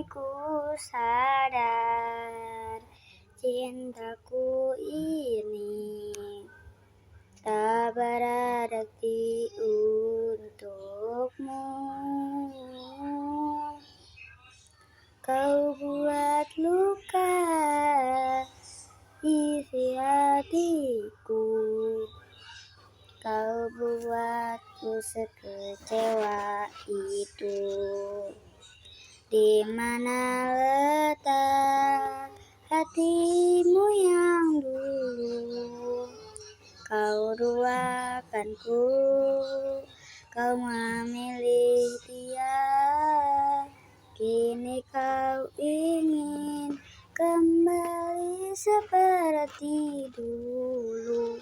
ku sadar cintaku ini tak berarti untukmu. Kau buat luka isi hatiku, kau buatku sekecewa itu. Di mana letak hatimu yang dulu kau duakanku, kau memilih dia. Kini kau ingin kembali seperti dulu.